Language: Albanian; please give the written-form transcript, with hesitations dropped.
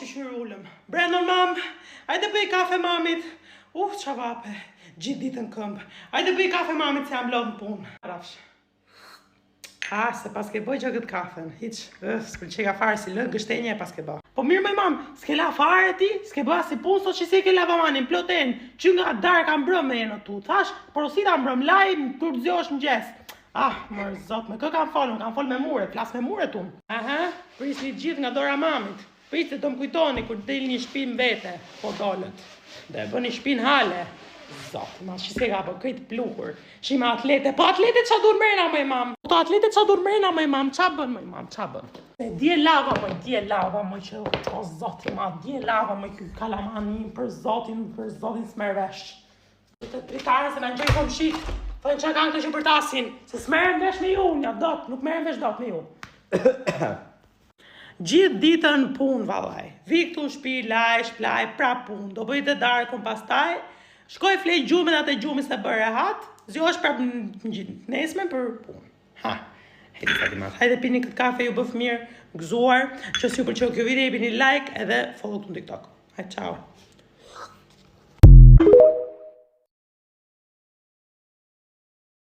shqyr ullëm. Brendon, mam, hajde bëj kafe mamit. Qa vape, gjithë ditën këmbë. Hajde bëj kafe mamit se jam lodhë në punë. Rafsh. Se pas ke bëj që këtë kafen. Hiq, s'këll që ka farë si lënë gështenje pas ke bë. Po mirë me mam, s'ke la fare ti, s'ke bë si punë, sot që si ke lavamanin, ploten, që nga darë ka mbrëm me jenë tu. Thash, porosita mbrëm, laj, kur zjosh në gjesë. Mërë zot, me kë kam folë me muret, flas me muret unë. Prisni gjithë nga dora mamit. Prisni të më kujtoni kur del një shpin vete, po dolët. Dhe bë një shpin hale. Zot, ma që se ka për këtë plukur. Shime atlete, po atlete qa dur mrena me mam. Po atlete qa dur mrena me mam, qa bën me mam, qa bën. Dje lava më që, o zoti ma, dje lava më kjo kalamani për zotin smervesh. Të dritarën se në gjej kom shit. Thojnë që kanë këtë që përtasin, se s'merën vesh me ju, nja dot, nuk merën vesh dot me ju. Gjithë ditën punë, valaj. Vi këtu në shpi, laj, shplaj, pra punë. Do bëjtë darë këm pastaj, shkoj flej gjumin atë gjumi se bërë hat, zjosh pra nesme për punë. Hajde pini këtë kafe, ju bëf mirë, gëzuar, që si ju përqo kjo video, i bini like edhe follow të në TikTok. Hajde, ciao.